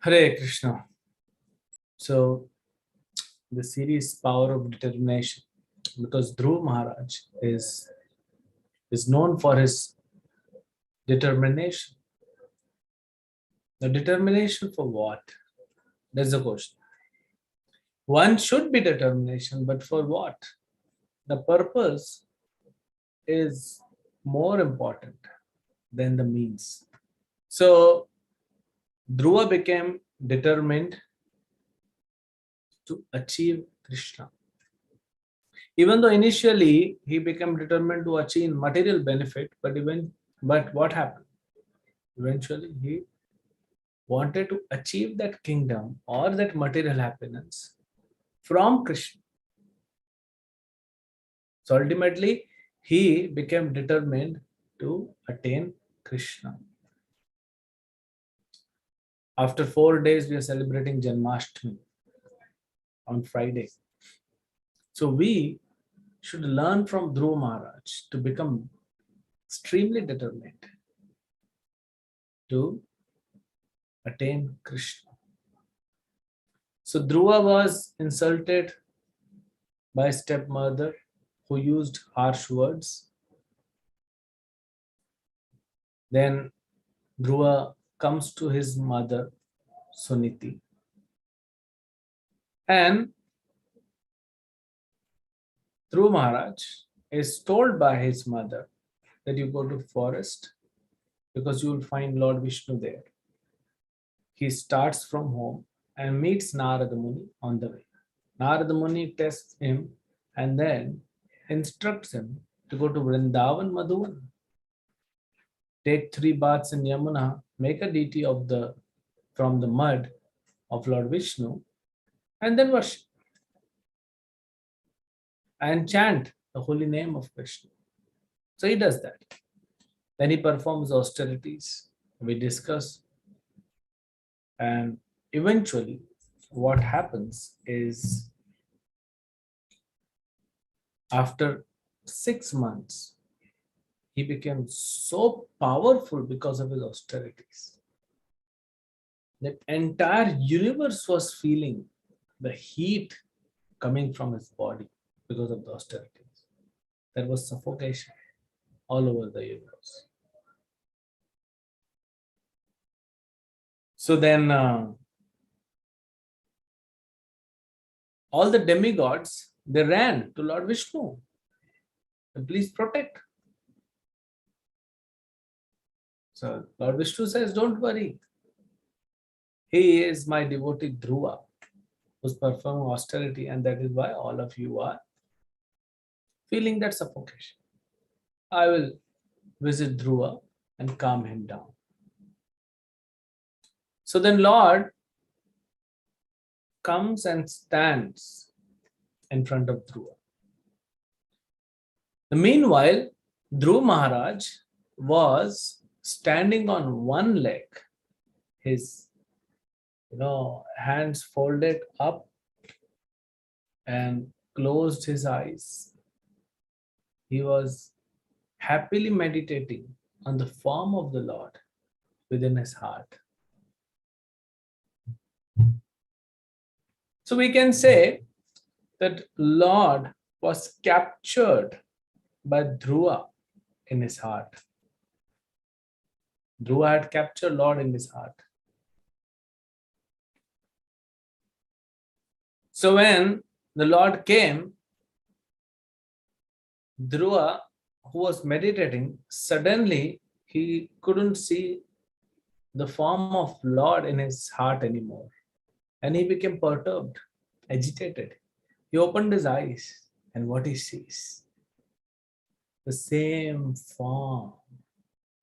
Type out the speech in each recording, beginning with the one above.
Hare Krishna. So the series Power of Determination, because Dhruva Maharaj is known for his determination. The determination for what? That's the question. One should be determination, but for what? The purpose is more important than the means. So Dhruva became determined to achieve Krishna. Even though initially he became determined to achieve material benefit, but what happened? Eventually he wanted to achieve that kingdom or that material happiness from Krishna. So ultimately he became determined to attain Krishna. After 4 days, we are celebrating Janmashtami on Friday. So we should learn from Dhruva Maharaj to become extremely determined to attain Krishna. So Dhruva was insulted by stepmother who used harsh words. Then Dhruva comes to his mother, Suniti. And Dhruva Maharaj is told by his mother that you go to forest because you will find Lord Vishnu there. He starts from home and meets Narada Muni on the way. Narada Muni tests him and then instructs him to go to Vrindavan Madhuvan. Take 3 baths in Yamuna, make a deity from the mud of Lord Vishnu, and then worship and chant the holy name of Krishna. So he does that. Then he performs austerities. We discuss, and eventually what happens is after 6 months, he became so powerful because of his austerities. The entire universe was feeling the heat coming from his body because of the austerities. There was suffocation all over the universe. So then all the demigods, they ran to Lord Vishnu. And please protect. So Lord Vishnu says, don't worry. He is my devotee Dhruva, who's performing austerity, and that is why all of you are feeling that suffocation. I will visit Dhruva and calm him down. So then Lord comes and stands in front of Dhruva. Meanwhile, Dhruva Maharaj was standing on one leg, his hands folded up and closed his eyes. He was happily meditating on the form of the Lord within his heart. So we can say that Lord was captured by Dhruva in his heart. Dhruva had captured Lord in his heart. So when the Lord came, Dhruva, who was meditating, suddenly he couldn't see the form of Lord in his heart anymore. And he became perturbed, agitated. He opened his eyes, and what he sees? The same form,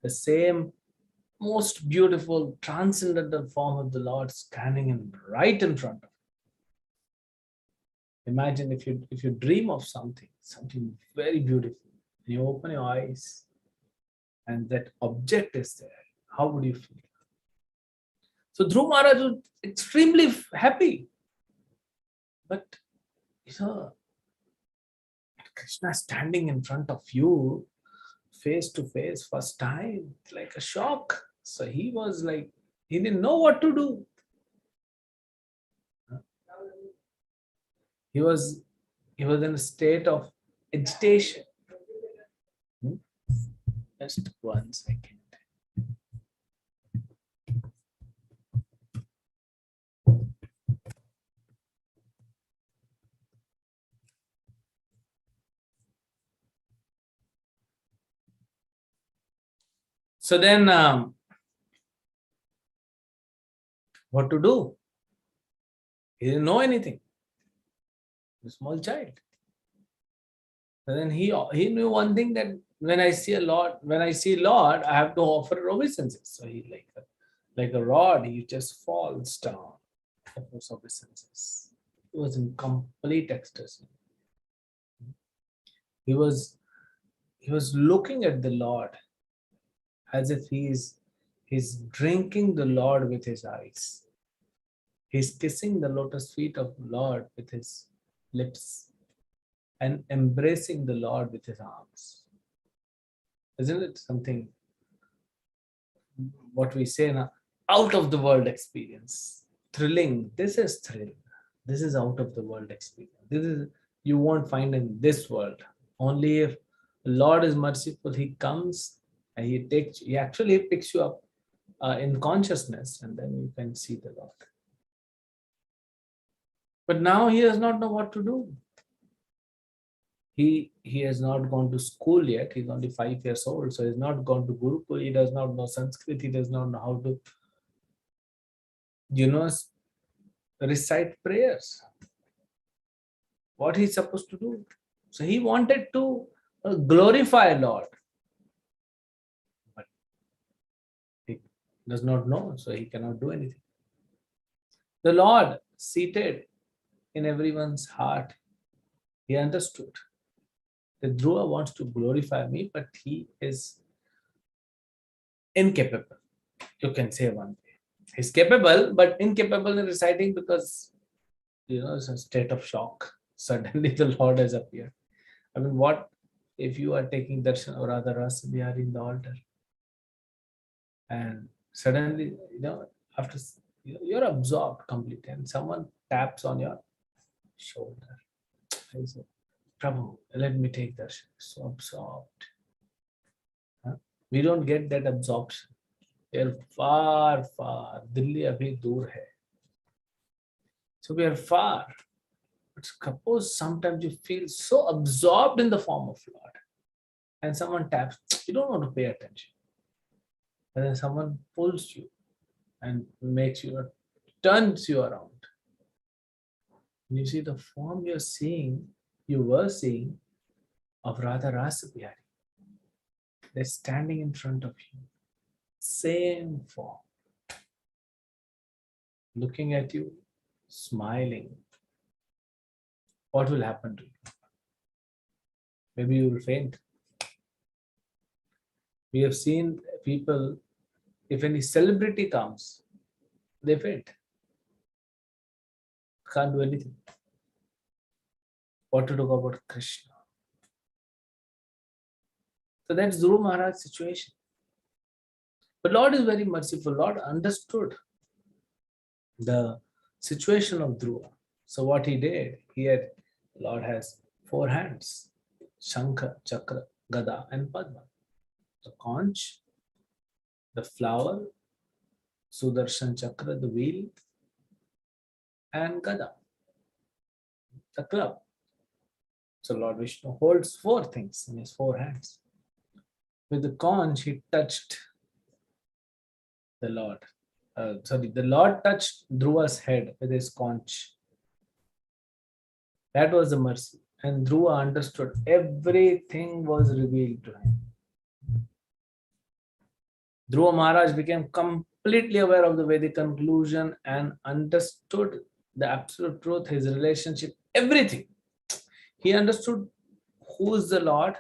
the same most beautiful, transcendental form of the Lord standing right in front of him. Imagine if you dream of something very beautiful, and you open your eyes, and that object is there. How would you feel? So Dhruva Maharaj was extremely happy. But Krishna standing in front of you, face to face, first time, like a shock. So he was like, he didn't know what to do. He was he was in a state of agitation. Hmm? Just 1 second. So then, what to do? He didn't know anything. A small child. And then he knew one thing, that when I see Lord, I have to offer obeisances. So he like a rod, he just falls down. Offers obeisances. He was in complete ecstasy. He was he was looking at the Lord as if he's drinking the Lord with his eyes. He's kissing the lotus feet of the Lord with his lips and embracing the Lord with his arms. Isn't it something, what we say now, out of the world experience? Thrilling. This is thrill. This is out of the world experience. This is, you won't find in this world. Only if the Lord is merciful, he comes and he actually picks you up in consciousness, and then you can see the Lord. But now he does not know what to do. He has not gone to school yet. He's only 5 years old, so he's not gone to Gurukul. He does not know Sanskrit. He does not know how to, recite prayers. What he's supposed to do? So he wanted to glorify Lord, but he does not know, so he cannot do anything. The Lord seated in everyone's heart, he understood that Dhruva wants to glorify me, but he is incapable. You can say one way. He's capable, but incapable in reciting because, it's a state of shock. Suddenly the Lord has appeared. I mean, what if you are taking darshan or rather rasa bihari in the altar, and suddenly, after you're absorbed completely, and someone taps on your shoulder. I say, Prabhu, let me take darshan. So absorbed. Huh? We don't get that absorption. We are far, far. Delhi abhi dur hai. So we are far. But suppose sometimes you feel so absorbed in the form of Lord, and someone taps, you don't want to pay attention. And then someone pulls you and turns you around. And you see the form you were seeing of Radha Rasa Bihari. They're standing in front of you. Same form. Looking at you, smiling. What will happen to you? Maybe you will faint. We have seen people, if any celebrity comes, they faint. Can't do anything. What to talk about Krishna? So that's Dhruva Maharaj's situation. But Lord is very merciful. Lord understood the situation of Dhruva. So what he did, Lord has 4 hands: Shankha, Chakra, Gada, and Padma. The conch, the flower, Sudarshan Chakra, the wheel, and Gada, the club. So Lord Vishnu holds 4 things in his 4 hands. With the conch, he touched the Lord. The Lord touched Dhruva's head with his conch. That was the mercy. And Dhruva understood. Everything was revealed to him. Dhruva Maharaj became completely aware of the Vedic conclusion and understood the absolute truth, his relationship, everything. He understood who is the Lord.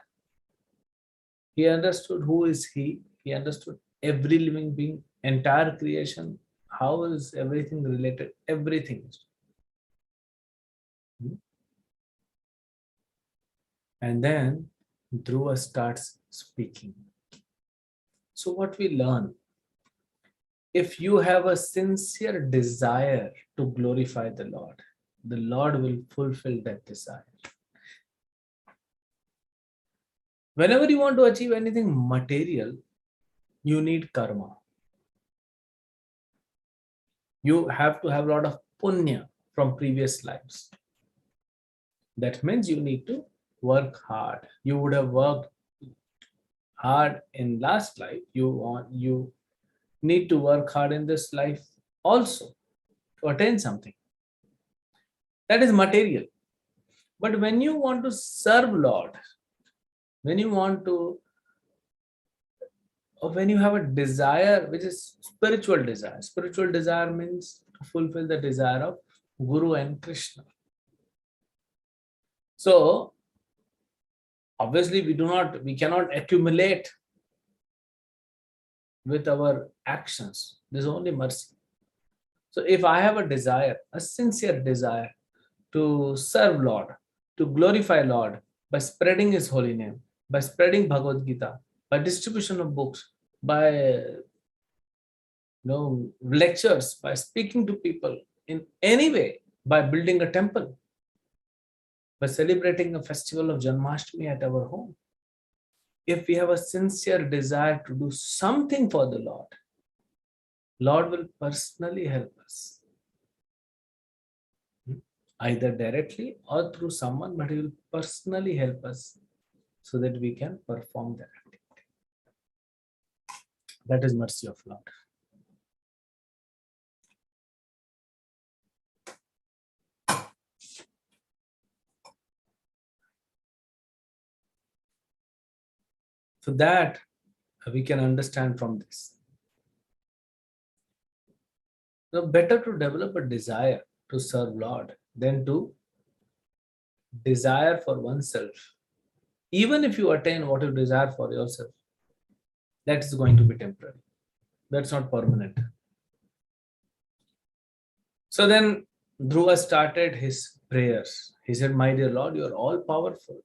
He understood who is he. He understood every living being, entire creation. How is everything related? Everything. And then Dhruva starts speaking. So what we learn, if you have a sincere desire to glorify the Lord, the Lord will fulfill that desire. Whenever you want to achieve anything material, you need karma. You have to have a lot of punya from previous lives. That means you need to work hard. You would have worked hard in last life. You need to work hard in this life also to attain something. That is material. But when you want to serve Lord, when you want to, or when you have a desire which is spiritual desire means to fulfill the desire of Guru and Krishna. So obviously we cannot accumulate with our actions. There's only mercy. So if I have a desire, a sincere desire to serve Lord, to glorify Lord by spreading His holy name, by spreading Bhagavad Gita, by distribution of books, by lectures, by speaking to people in any way, by building a temple, by celebrating a festival of Janmashtami at our home. If we have a sincere desire to do something for the Lord, Lord will personally help us. Either directly or through someone, but He will personally help us so that we can perform that activity. That is mercy of Lord. So that we can understand from this. So better to develop a desire to serve Lord than to desire for oneself. Even if you attain what you desire for yourself, that is going to be temporary. That's not permanent. So then Dhruva started his prayers. He said, "My dear Lord, you are all powerful.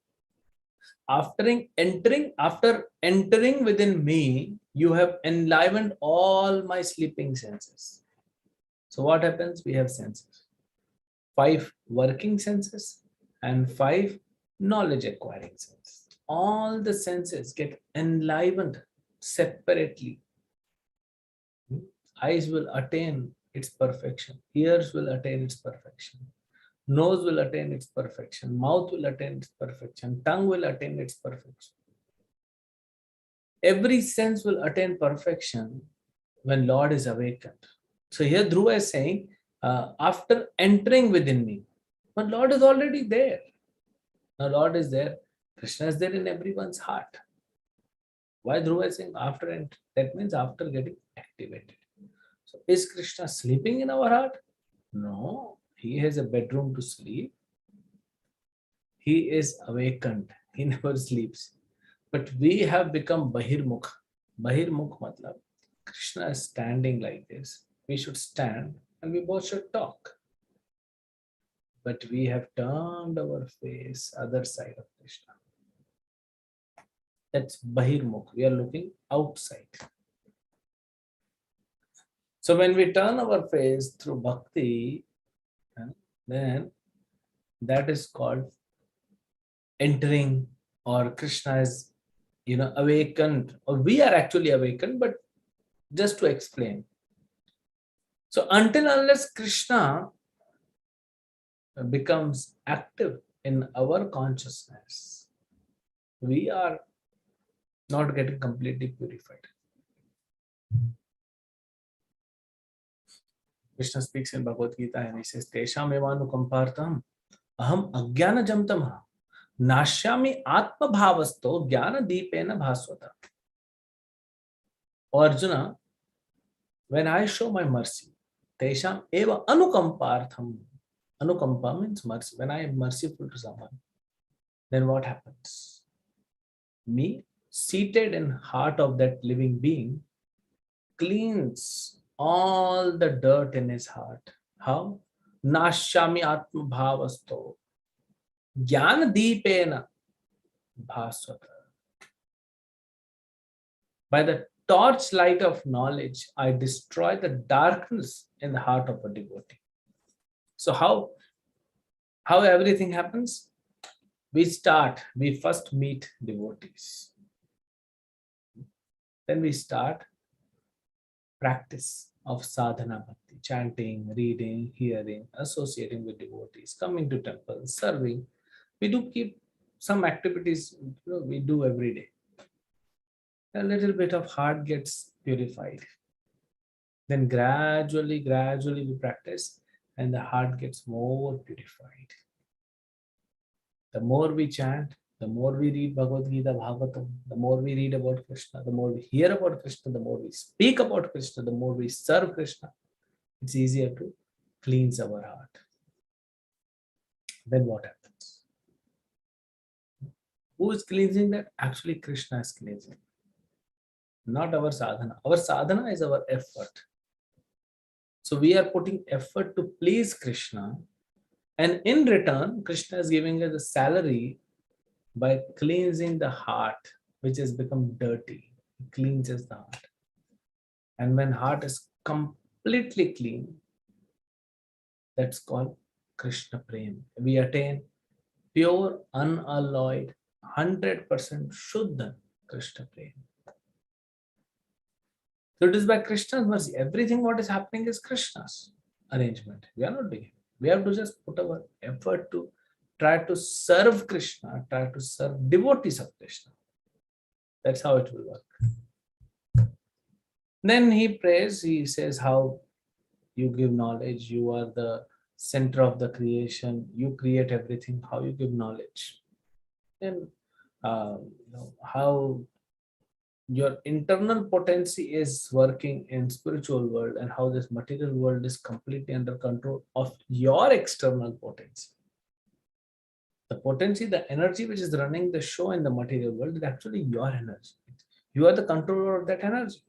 After entering within me, you have enlivened all my sleeping senses." So what happens? We have senses. 5 working senses and 5 knowledge acquiring senses. All the senses get enlivened separately. Eyes will attain its perfection. Ears will attain its perfection. Nose will attain its perfection. Mouth will attain its perfection. Tongue will attain its perfection. Every sense will attain perfection when Lord is awakened. So here Dhruva is saying, after entering within me, but Lord is already there. Now Lord is there. Krishna is there in everyone's heart. Why Dhruva is saying after enter? That means after getting activated. So is Krishna sleeping in our heart? No. He has a bedroom to sleep. He is awakened. He never sleeps. But we have become Bahirmukh. Bahirmukh matlab, Krishna is standing like this. We should stand and we both should talk. But we have turned our face other side of Krishna. That's Bahirmukh. We are looking outside. So when we turn our face through bhakti, then that is called entering, or Krishna is awakened, or we are actually awakened, but just to explain. So until unless Krishna becomes active in our consciousness, we are not getting completely purified. Krishna speaks in Bhagavad Gita and he says, Tesham evanukampartam aham ajnanajam tamah nashyami atma bhavasto jnana deepena bhasvata. O Arjuna, when I show my mercy, Tesham eva anukampartham. Anukampa means mercy. When I am merciful to someone, then what happens? Me, seated in heart of that living being, cleans all the dirt in his heart. How? Nashyami atma bhavasto jnana deepena bhasvata. By the torchlight of knowledge, I destroy the darkness in the heart of a devotee. So how How everything happens? We first meet devotees. Then we start practice of sadhana bhakti, chanting, reading, hearing, associating with devotees, coming to temples, serving. We do keep some activities we do every day. A little bit of heart gets purified. Then gradually we practice and the heart gets more purified. The more we chant, the more we read Bhagavad Gita, Bhagavatam, the more we read about Krishna, the more we hear about Krishna, the more we speak about Krishna, the more we serve Krishna, it's easier to cleanse our heart. Then what happens? Who is cleansing that? Actually, Krishna is cleansing. Not our sadhana. Our sadhana is our effort. So we are putting effort to please Krishna, and in return, Krishna is giving us a salary by cleansing the heart, which has become dirty. He cleanses the heart. And when heart is completely clean, that's called Krishna Prem. We attain pure, unalloyed, 100% Shuddha Krishna Prem. So it is by Krishna's mercy. Everything what is happening is Krishna's arrangement. We are not doing it. We have to just put our effort to try to serve Krishna, try to serve devotees of Krishna. That's how it will work. Then he prays, he says how you give knowledge, you are the center of the creation, you create everything, how you give knowledge. Then how your internal potency is working in spiritual world and how this material world is completely under control of your external potency. The potency, the energy which is running the show in the material world is actually your energy. You are the controller of that energy.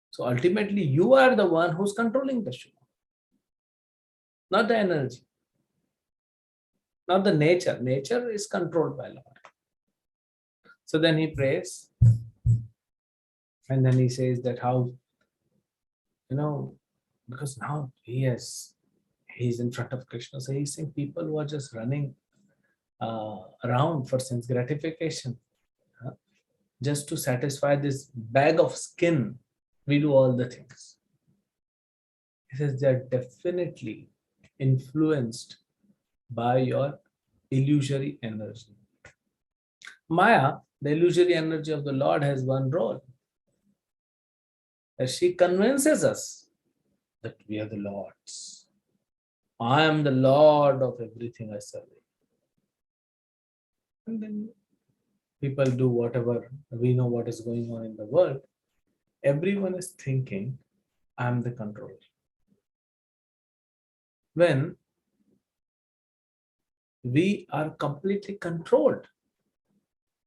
So ultimately, you are the one who's controlling the show, not the energy, not the nature. Nature is controlled by Lord. So then he prays, and then he says that how, because now he's in front of Krishna. So he's saying people who are just running around for sense gratification, just to satisfy this bag of skin, we do all the things. He says they are definitely influenced by your illusory energy. Maya, the illusory energy of the Lord, has one role. That she convinces us that we are the Lords. I am the Lord of everything I serve. And then people do whatever. We know what is going on in the world. Everyone is thinking, I am the controller. When we are completely controlled,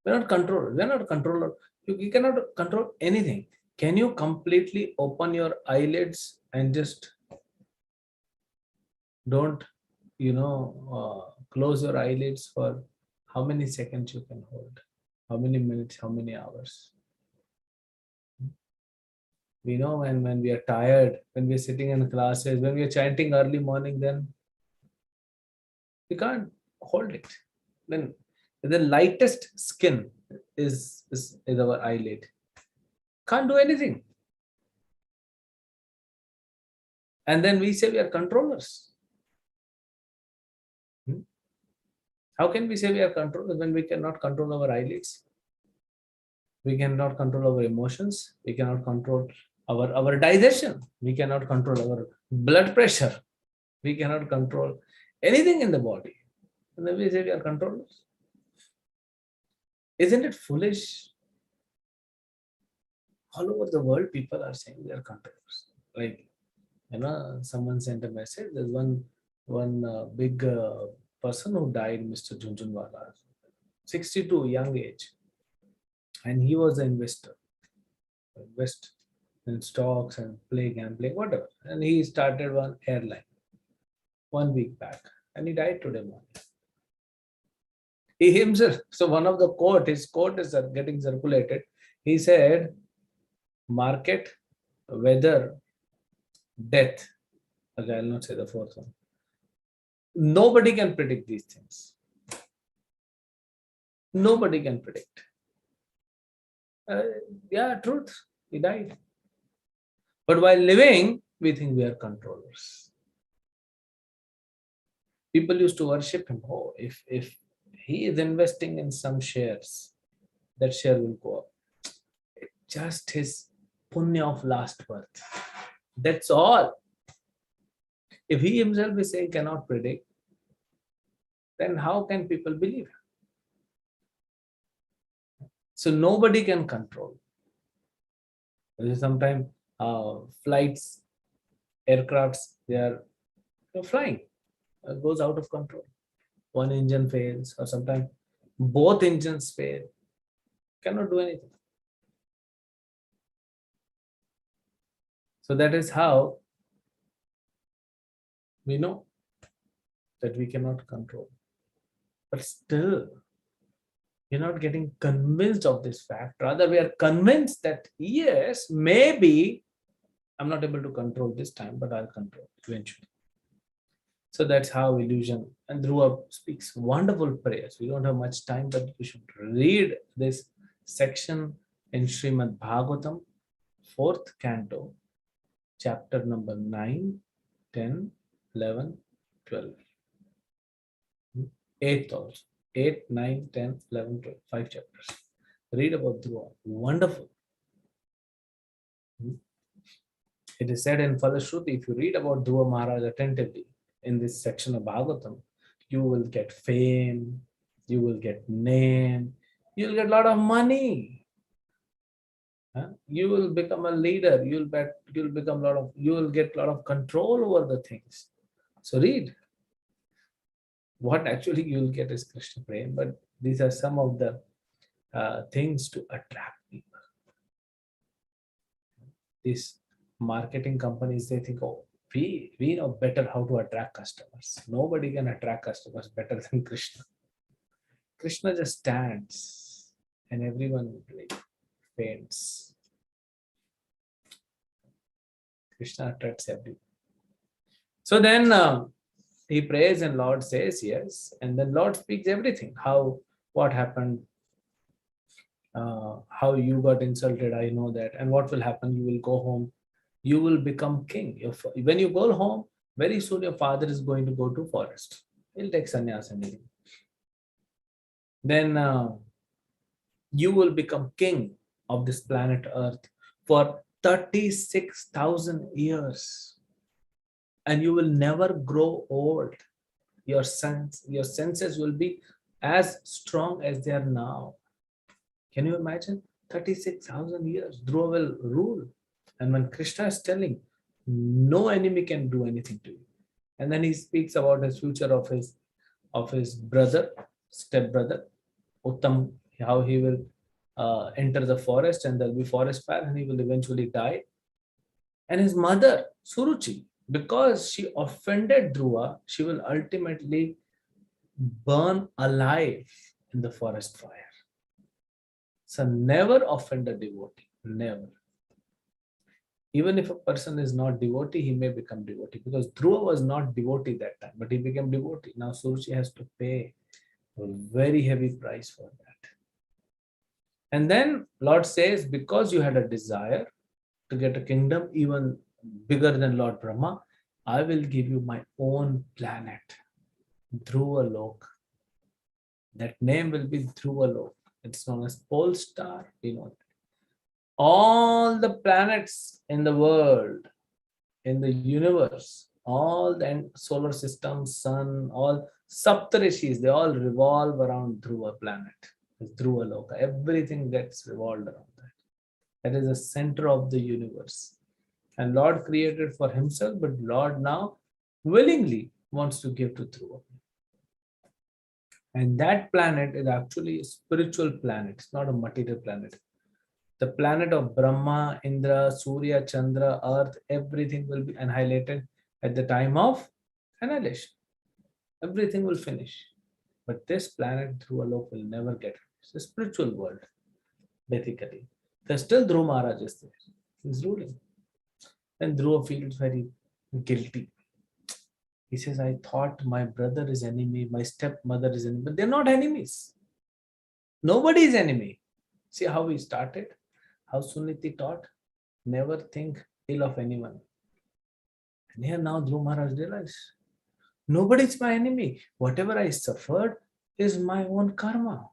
we're not controller. We're not a controller. You cannot control anything. Can you completely open your eyelids and just don't, close your eyelids for how many seconds you can hold? How many minutes? How many hours? We know when we are tired, when we are sitting in classes, when we are chanting early morning, then we can't hold it. Then the lightest skin is our eyelid. Can't do anything. And then we say we are controllers. How can we say we are controllers when we cannot control our eyelids? We cannot control our emotions. We cannot control our digestion. We cannot control our blood pressure. We cannot control anything in the body. And then we say we are controllers. Isn't it foolish? All over the world, people are saying they are controllers. Like, someone sent a message. There's one big person who died, Mr. Junjunwala, 62, young age. And he was an investor. Invest in stocks and play gambling, whatever. And he started one airline 1 week back. And he died today morning. He himself, so one of the his quote is getting circulated. He said, market, weather, death. Okay, I'll not say the fourth one. Nobody can predict these things. Nobody can predict. Uh, yeah, truth. He died. But while living, we think we are controllers. People used to worship him. Oh, if he is investing in some shares, that share will go up. Just his punya of last birth. That's all. If he himself is saying cannot predict, then how can people believe? So nobody can control. Sometimes flights, aircrafts, they are flying, goes out of control. One engine fails, or sometimes both engines fail. Cannot do anything. So that is how we know that we cannot control. But still, we're not getting convinced of this fact. Rather, we are convinced that yes, maybe I'm not able to control this time, but I'll control eventually. So that's how illusion. And Dhruva speaks wonderful prayers. We don't have much time, but we should read this section in Srimad Bhagavatam, 4th canto, chapter number 9, 10, 11, 12. 8th also. 8, 9, 10, 11, 12. 5 chapters. Read about Dhruva. Wonderful. It is said in Falashruti, if you read about Dhruva Maharaj attentively in this section of Bhagavatam, you will get fame, you will get name, you'll get a lot of money. You will become a leader, you will get a lot of control over the things. So read. What actually you will get is Krishna Prem, but these are some of the things to attract people. These marketing companies, they think, oh, we know better how to attract customers. Nobody can attract customers better than Krishna. Krishna just stands and everyone like faints. Krishna attracts everyone. So then he prays and Lord says yes, and then Lord speaks everything. What happened, how you got insulted, I know that. And what will happen? You will go home. You will become king. When you go home, very soon your father is going to go to forest. He'll take sannyas and everything. Then you will become king of this planet Earth for 36,000 years. And you will never grow old. Your senses will be as strong as they are now. Can you imagine? 36,000 years, Dhruva will rule. And when Krishna is telling, no enemy can do anything to you. And then he speaks about his future of his brother, stepbrother, Uttam, how he will enter the forest and there'll be forest fire and he will eventually die. And his mother, Suruchi, because she offended Dhruva, she will ultimately burn alive in the forest fire. So never offend a devotee, never. Even if a person is not devotee, he may become devotee, because Dhruva was not devotee that time, but he became devotee. Now Suruchi has to pay a very heavy price for that. And then Lord says, because you had a desire to get a kingdom even bigger than Lord Brahma, I will give you my own planet, Dhruva Lok. That name will be Dhruva Lok. It's known as pole star. We know that. All the planets in the world, in the universe, all the solar system, sun, all Saptarishis, they all revolve around Dhruva planet. It's Dhruva Loka. Everything gets revolved around that. That is the center of the universe. And Lord created for himself, but Lord now willingly wants to give to Dhruva. And that planet is actually a spiritual planet. It's not a material planet. The planet of Brahma, Indra, Surya, Chandra, Earth, everything will be annihilated at the time of annihilation. Everything will finish. But this planet, Dhruva will never get finished. It's a spiritual world, basically. There's still Dhruva Maharaj is there. He's ruling. And Dhruva feels very guilty. He says, I thought my brother is enemy, my stepmother is enemy, but they're not enemies. Nobody is enemy. See how he started, how Suniti taught, never think ill of anyone. And here now Dhruva Maharaj realized, nobody is my enemy. Whatever I suffered is my own karma.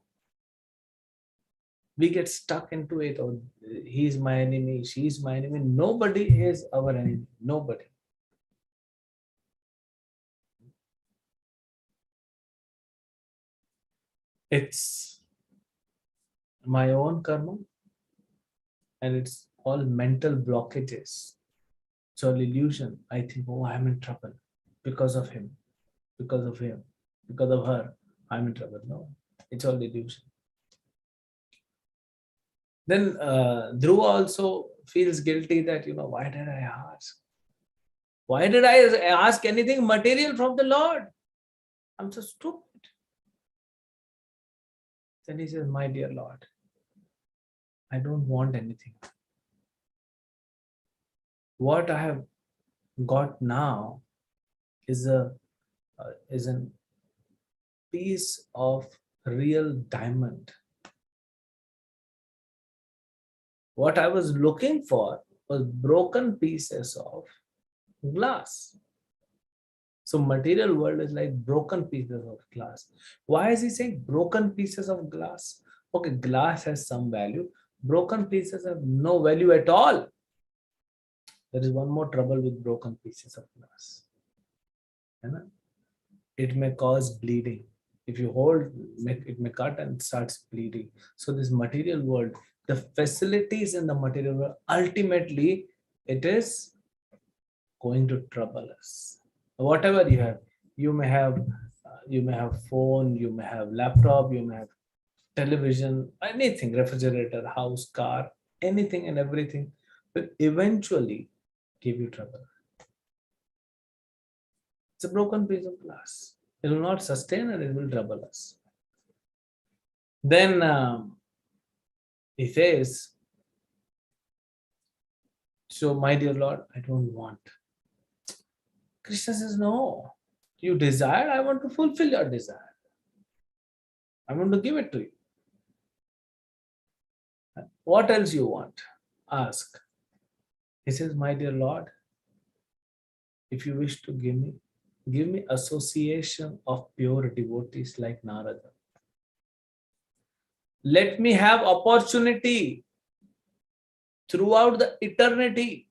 We get stuck into it, or he's my enemy, she's my enemy. Nobody is our enemy. Nobody. It's my own karma, and it's all mental blockages. It's all illusion. I think, oh, I'm in trouble because of him, because of him, because of her. I'm in trouble. No, it's all illusion. Then Dhruva also feels guilty that, why did I ask? Why did I ask anything material from the Lord? I'm so stupid. Then he says, my dear Lord, I don't want anything. What I have got now is is a piece of real diamond. What I was looking for was broken pieces of glass. So material world is like broken pieces of glass. Why is he saying broken pieces of glass? Okay, glass has some value. Broken pieces have no value at all. There is one more trouble with broken pieces of glass. It may cause bleeding. If you hold, it may cut and starts bleeding. So this material world, the facilities in the material world, ultimately, it is going to trouble us. Whatever you may have phone, you may have laptop, you may have television, anything, refrigerator, house, car, anything and everything will eventually give you trouble. It's a broken piece of glass. It will not sustain and it will trouble us. Then he says, so my dear Lord, I don't want. Krishna says, no, you desire, I want to fulfill your desire. I want to give it to you. What else you want? Ask. He says, my dear Lord, if you wish to give me association of pure devotees like Narada. Let me have opportunity throughout the eternity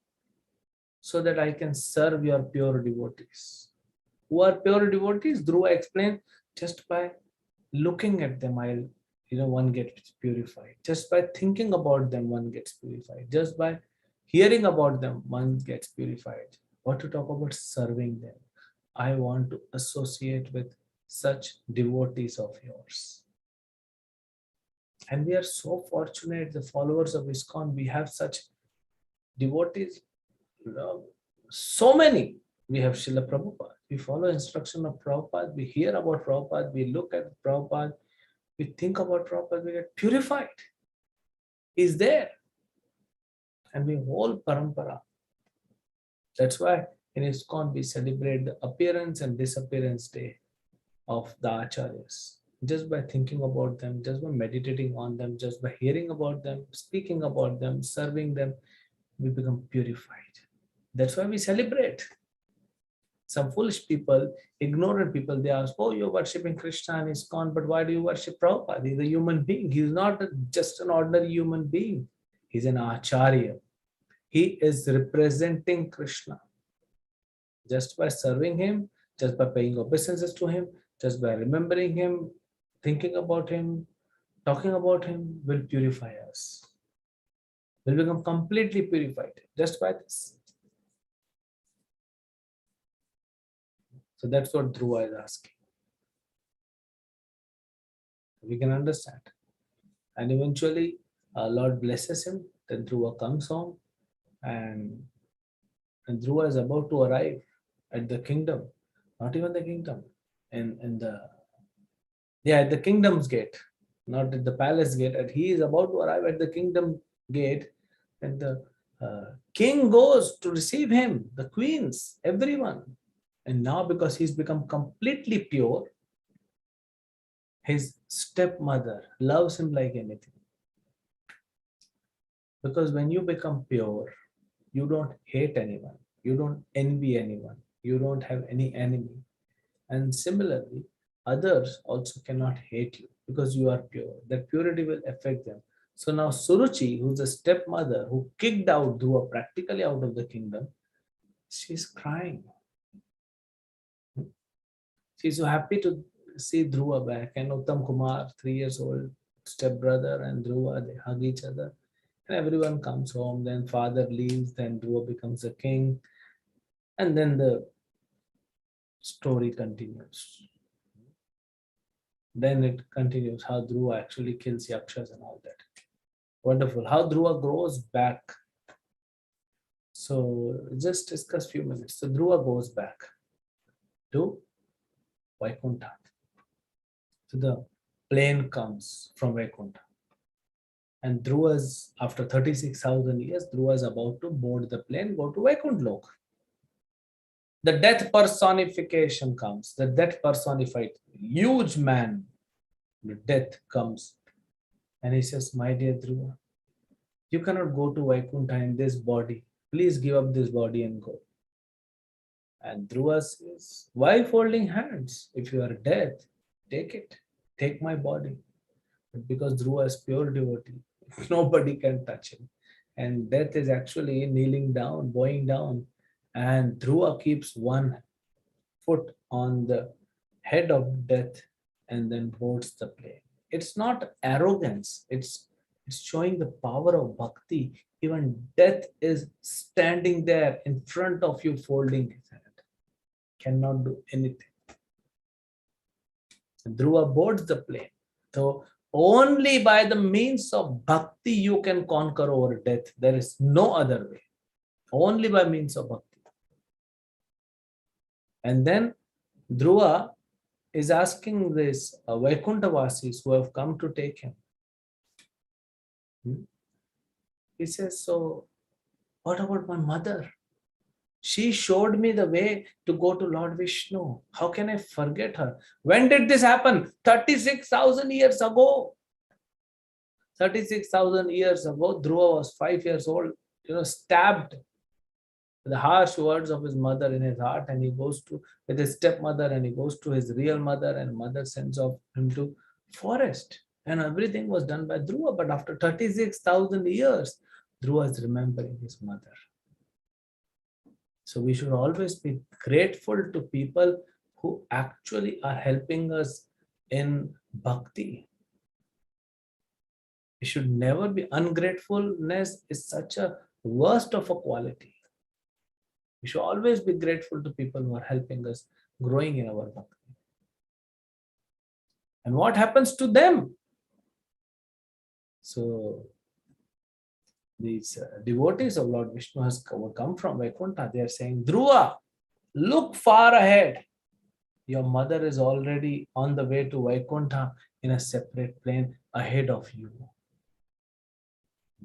so that I can serve your pure devotees. Who are pure devotees? Dhruva explained, just by looking at them, one gets purified. Just by thinking about them, one gets purified. Just by hearing about them, one gets purified. What to talk about serving them? I want to associate with such devotees of yours. And we are so fortunate, the followers of ISKCON, we have such devotees, so many. We have Srila Prabhupada. We follow instruction of Prabhupada. We hear about Prabhupada. We look at Prabhupada. We think about Prabhupada. We get purified. He's there. And we hold parampara. That's why in ISKCON we celebrate the appearance and disappearance day of the Acharyas. Just by thinking about them, just by meditating on them, just by hearing about them, speaking about them, serving them, we become purified. That's why we celebrate. Some foolish people, ignorant people, they ask, oh, you're worshipping Krishna and ISKCON, but why do you worship Prabhupada? He's a human being. He's not just an ordinary human being. He's an Acharya. He is representing Krishna. Just by serving him, just by paying obeisances to him, just by remembering him, thinking about him, talking about him, will purify us. We'll become completely purified just by this. So that's what Dhruva is asking. We can understand. And eventually, Lord blesses him. Then Dhruva comes home, and Dhruva is about to arrive at the kingdom. Not even the kingdom. At the kingdom's gate. Not at the palace gate. And he is about to arrive at the kingdom gate. And the king goes to receive him. The queens, everyone. And now, because he's become completely pure, his stepmother loves him like anything. Because when you become pure, you don't hate anyone, you don't envy anyone, you don't have any enemy. And similarly, others also cannot hate you because you are pure. That purity will affect them. So now Suruchi, who's a stepmother who kicked out Dhruva practically out of the kingdom, she's crying. She's so happy to see Dhruva back. And Uttam Kumar, 3 years old, stepbrother, and Dhruva, they hug each other. And everyone comes home. Then father leaves. Then Dhruva becomes a king. And then the story continues. Then it continues how Dhruva actually kills Yakshas and all that. Wonderful. How Dhruva grows back. So just discuss few minutes. So Dhruva goes back to Vaikuntha. So the plane comes from Vaikuntha. And Dhruva's, after 36,000 years, Dhruva is about to board the plane, go to Vaikuntha Lok. The death personification comes. The death personified, huge man, the death comes. And he says, my dear Dhruva, you cannot go to Vaikuntha in this body. Please give up this body and go. And Dhruva says, why folding hands? If you are dead, take it. Take my body. But because Dhruva is pure devotee, nobody can touch him. And death is actually kneeling down, bowing down. And Dhruva keeps one foot on the head of death and then boards the plane. It's not arrogance, it's showing the power of bhakti. Even death is standing there in front of you, folding his hand. Cannot do anything. Dhruva boards the plane. So only by the means of bhakti you can conquer over death. There is no other way. Only by means of bhakti. And then Dhruva is asking this Vaikuntha-vasis who have come to take him. He says, so what about my mother? She showed me the way to go to Lord Vishnu. How can I forget her? When did this happen? 36,000 years ago. 36,000 years ago, Dhruva was 5 years old, stabbed the harsh words of his mother in his heart, and he goes to with his stepmother, and he goes to his real mother, and mother sends off him to forest, and everything was done by Dhruva. But after 36,000 years, Dhruva is remembering his mother. So we should always be grateful to people who actually are helping us in bhakti. We should never be, ungratefulness is such a worst of a quality. We should always be grateful to people who are helping us growing in our bhakti. And what happens to them? So these devotees of Lord Vishnu has come from Vaikuntha. They are saying, Dhruva, look far ahead. Your mother is already on the way to Vaikuntha in a separate plane ahead of you.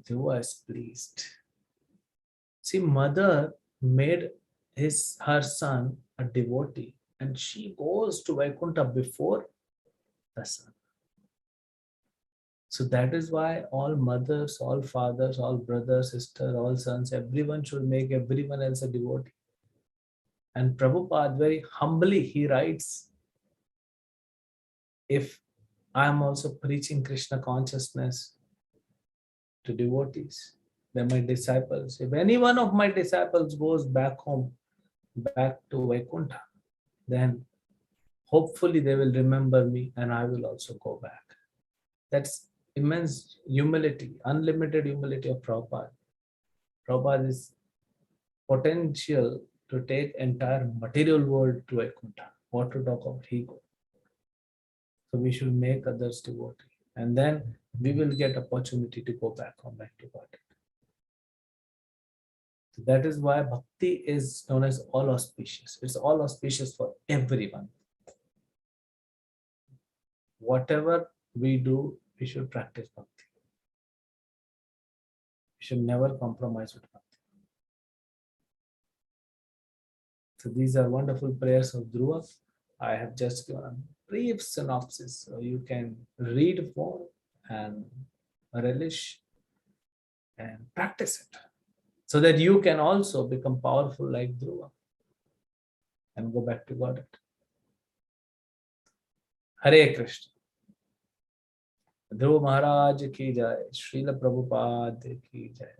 Dhruva is pleased. See, mother made her son a devotee, and she goes to Vaikuntha before the son. So that is why all mothers, all fathers, all brothers, sisters, all sons, everyone should make everyone else a devotee. And Prabhupada very humbly, he writes, if I am also preaching Krishna consciousness to devotees, then my disciples, if any one of my disciples goes back home, back to Vaikuntha, then hopefully they will remember me and I will also go back. That's immense humility, unlimited humility of Prabhupada. Prabhupada is potential to take entire material world to Vaikuntha. What to talk about ego. So we should make others devotee. And then we will get opportunity to go back home, back to God. So that is why bhakti is known as all auspicious. It's all auspicious for everyone. Whatever we do, we should practice bhakti. We should never compromise with bhakti. So these are wonderful prayers of Dhruva. I have just given a brief synopsis, so you can read more and relish and practice it, so that you can also become powerful like Dhruva and go back to God. Hare Krishna. ध्रुव महाराज की जय, श्रील प्रभुपाद की जय.